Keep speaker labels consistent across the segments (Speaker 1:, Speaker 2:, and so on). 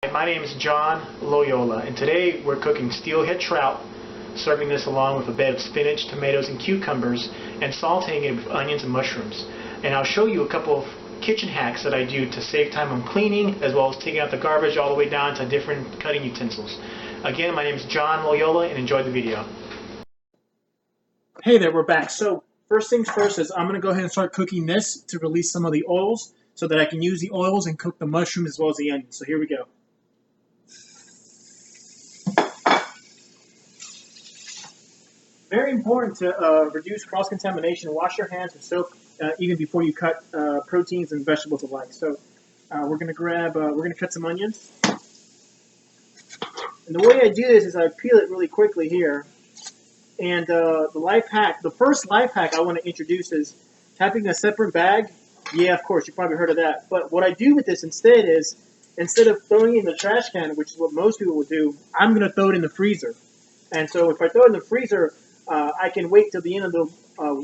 Speaker 1: My name is John Loyola, and today we're cooking steelhead trout, serving this along with a bed of spinach, tomatoes, and cucumbers, and sautéing it with onions and mushrooms. And I'll show you a couple of kitchen hacks that I do to save time on cleaning, as well as taking out the garbage all the way down to different cutting utensils. Again, my name is John Loyola, and enjoy the video.
Speaker 2: Hey there, we're back. So first things first is I'm going to go ahead and start cooking this to release some of the oils so that I can use the oils and cook the mushrooms as well as the onions. So here we go. Very important to reduce cross-contamination. Wash your hands with soap even before you cut proteins and vegetables alike. So we're going to cut some onions. And the way I do this is I peel it really quickly here. And the first life hack I want to introduce is having a separate bag. Yeah, of course, you probably heard of that. But what I do with this instead is, instead of throwing it in the trash can, which is what most people would do, I'm going to throw it in the freezer. And so if I throw it in the freezer, I can wait till the end of the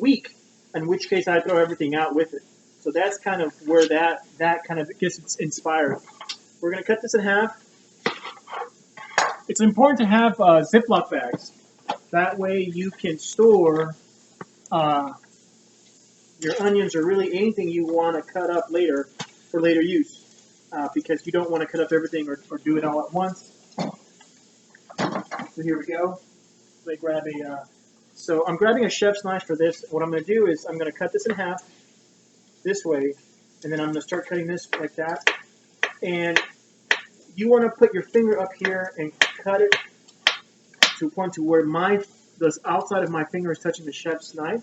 Speaker 2: week, in which case I throw everything out with it. So that's kind of where that kind of gets inspired. We're going to cut this in half. It's important to have Ziploc bags. That way you can store your onions or really anything you want to cut up later for later use, because you don't want to cut up everything or do it all at once. So here we go. So I'm grabbing a chef's knife for this. What I'm going to do is I'm going to cut this in half this way, and then I'm going to start cutting this like that. And you want to put your finger up here and cut it to a point to where the outside of my finger is touching the chef's knife.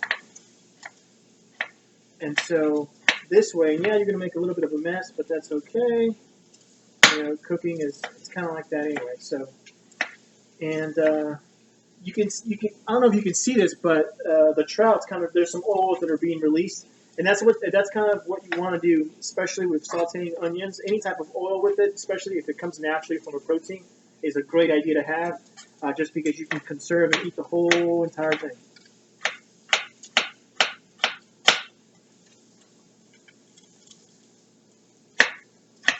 Speaker 2: And so this way, yeah, you're going to make a little bit of a mess, but that's okay. You know, cooking it's kind of like that anyway. So, and you can I don't know if you can see this, but the trout's there's some oils that are being released, and that's kind of what you want to do, especially with sautéing onions. Any type of oil with it, especially if it comes naturally from a protein, is a great idea to have, just because you can conserve and eat the whole entire thing.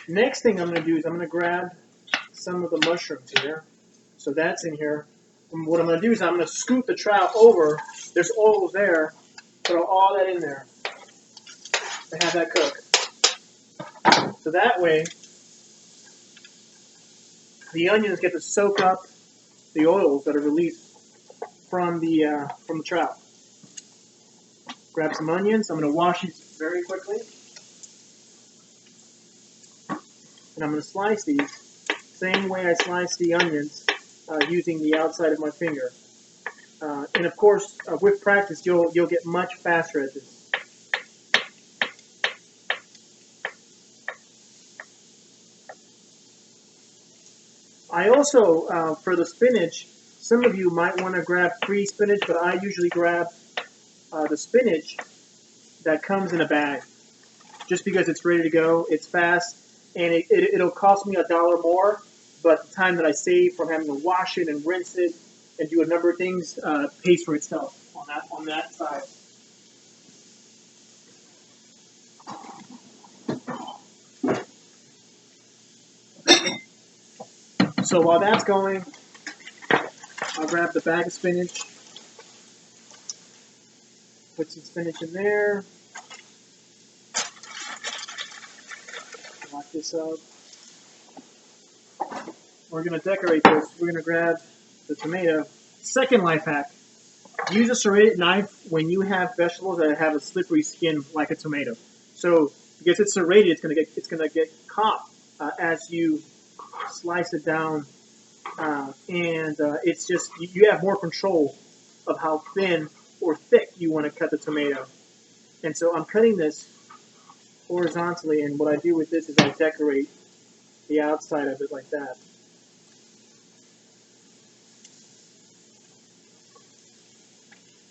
Speaker 2: Next thing I'm going to do is I'm going to grab some of the mushrooms here. So that's in here. And what I'm going to do is I'm going to scoop the trout over. There's oils there. Throw all that in there to have that cook. So that way, the onions get to soak up the oils that are released from the trout. Grab some onions. I'm going to wash these very quickly. And I'm going to slice these same way I slice the onions, using the outside of my finger. And of course, with practice, you'll get much faster at this. I also, for the spinach, some of you might want to grab free spinach, but I usually grab the spinach that comes in a bag, just because it's ready to go, it's fast, and it'll cost me $1 more, but the time that I save from having to wash it and rinse it and do a number of things pays for itself on that side. So while that's going, I'll grab the bag of spinach, put some spinach in there, lock this up. We're going to decorate this. We're going to grab the tomato. Second life hack. Use a serrated knife when you have vegetables that have a slippery skin like a tomato. So because it's serrated, it's going to get caught as you slice it down, and it's just you have more control of how thin or thick you want to cut the tomato. And so I'm cutting this horizontally, and what I do with this is I decorate the outside of it like that.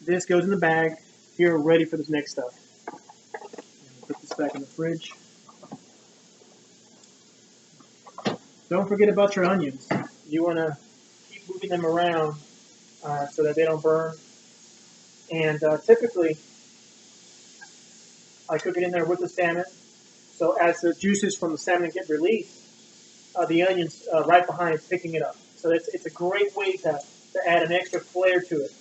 Speaker 2: This goes in the bag. Here, we're ready for this next stuff. Put this back in the fridge. Don't forget about your onions. You want to keep moving them around so that they don't burn. And typically, I cook it in there with the salmon. So as the juices from the salmon get released, the onions right behind it, picking it up. So it's a great way to add an extra flair to it.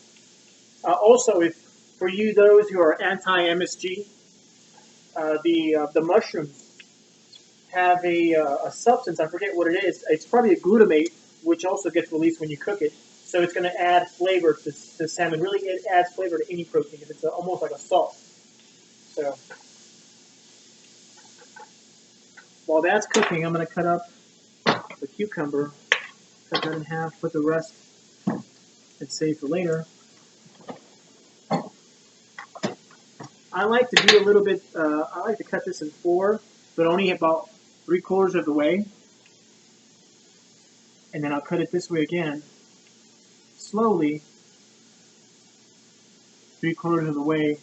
Speaker 2: Also, if for you those who are anti-MSG, the mushrooms have a substance. I forget what it is. It's probably a glutamate, which also gets released when you cook it. So it's going to add flavor to salmon. Really, it adds flavor to any protein. It's almost like a salt. So while that's cooking, I'm going to cut up the cucumber, cut that in half, put the rest and save for later. I like to do a little bit. I like to cut this in four, but only about 3/4 of the way, and then I'll cut it this way again, slowly, 3/4 of the way.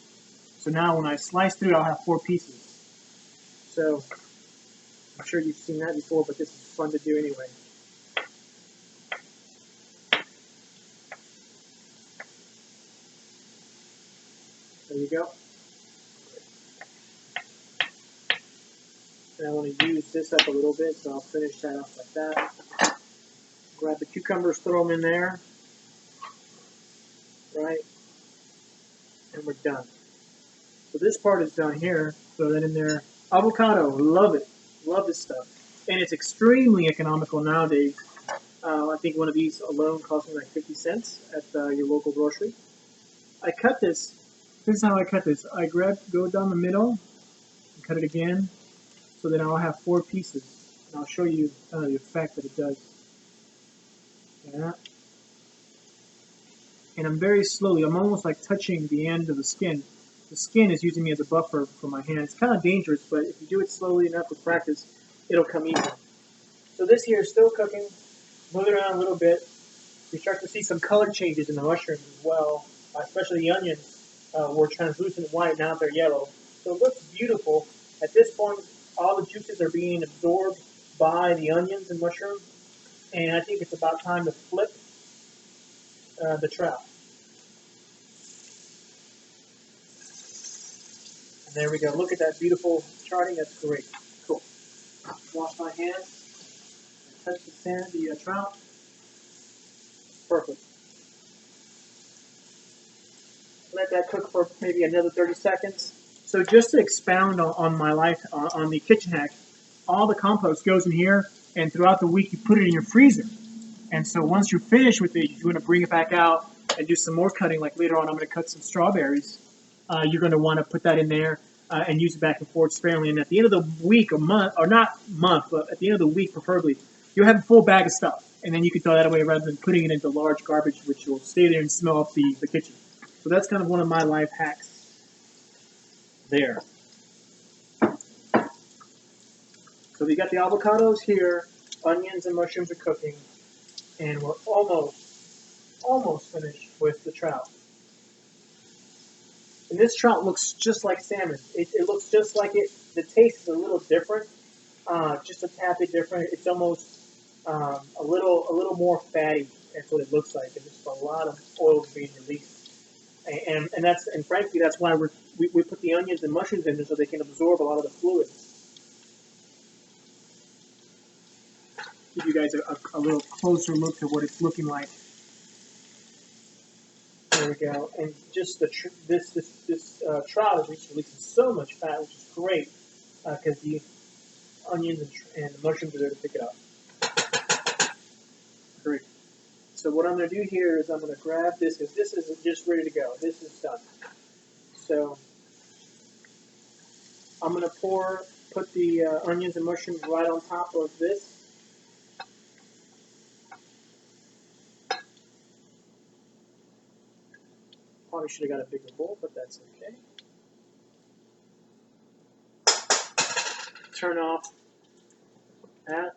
Speaker 2: So now when I slice through it, I'll have 4 pieces. So I'm sure you've seen that before, but this is fun to do anyway. There you go. And I want to use this up a little bit, so I'll finish that off like that. Grab the cucumbers, throw them in there. Right? And we're done. So this part is done here. Throw that in there. Avocado, love it. Love this stuff. And it's extremely economical nowadays. I think one of these alone costs me like 50 cents at your local grocery. I cut this. This is how I cut this. I go down the middle, and cut it again, so then I'll have 4 pieces. And I'll show you the effect that it does. Yeah. And I'm very slowly. I'm almost like touching the end of the skin. The skin is using me as a buffer for my hand. It's kind of dangerous, but if you do it slowly enough with practice, it'll come easy. So this here is still cooking. Move it around a little bit. You start to see some color changes in the mushrooms as well, especially the onions were translucent white, now they're yellow. So it looks beautiful. At this point, all the juices are being absorbed by the onions and mushroom, and I think it's about time to flip the trout. And there we go. Look at that beautiful charting. That's great. Cool. Wash my hands. Touch the sand, the trout. Perfect. Let that cook for maybe another 30 seconds. So just to expound on my life on the kitchen hack, all the compost goes in here, and throughout the week you put it in your freezer. And so once you're finished with it, you're going to bring it back out and do some more cutting. Like later on, I'm going to cut some strawberries. You're going to want to put that in there and use it back and forth sparingly. And at the end of the week, or month, or not month, but at the end of the week, preferably, you'll have a full bag of stuff. And then you can throw that away rather than putting it into large garbage, which will stay there and smell up the kitchen. So that's kind of one of my life hacks there. So we got the avocados here, onions and mushrooms are cooking, and we're almost finished with the trout. And this trout looks just like salmon. It looks just like it. The taste is a little different, just a tad bit different. It's almost a little more fatty. That's what it looks like. There's just a lot of oil being released, and frankly that's why we put the onions and mushrooms in there so they can absorb a lot of the fluid. Give you guys a little closer look at what it's looking like. There we go. And just this trout is releasing so much fat, which is great because the onions and the mushrooms are there to pick it up. Great. So what I'm going to do here is I'm going to grab this because this is just ready to go. This is done. So I'm going to put the onions and mushrooms right on top of this. Probably should have got a bigger bowl, but that's okay. Turn off that.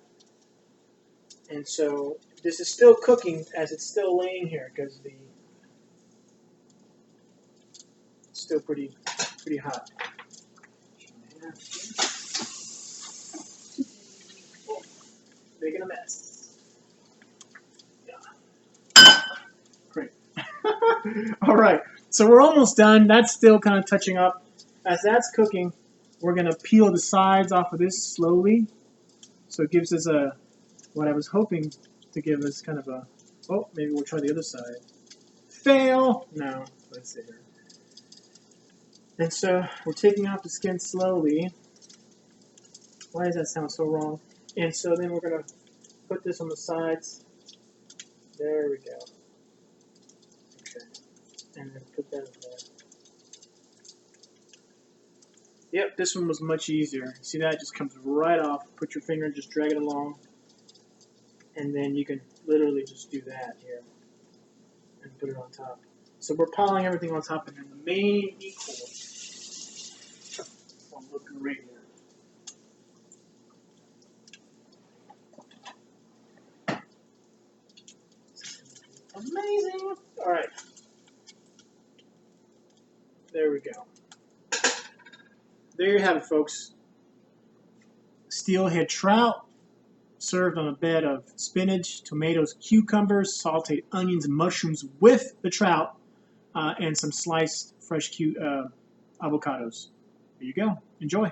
Speaker 2: And so this is still cooking as it's still laying here because it's still pretty hot. Making a mess. Yeah. Great. All right. So we're almost done. That's still kind of touching up. As that's cooking, we're going to peel the sides off of this slowly. So it gives us a what I was hoping to give us kind of a, oh, maybe we'll try the other side. Fail! No, let's see here. And so we're taking off the skin slowly. Why does that sound so wrong? And so then we're going to put this on the sides. There we go. Okay. And then put that in there. Yep, this one was much easier. See that? It just comes right off. Put your finger and just drag it along. And then you can literally just do that here. And put it on top. So we're piling everything on top, and then the main equal. I'm looking right here. Amazing! Alright. There we go. There you have it, folks. Steelhead trout served on a bed of spinach, tomatoes, cucumbers, sauteed onions, and mushrooms with the trout, and some sliced fresh avocados. There you go. Enjoy.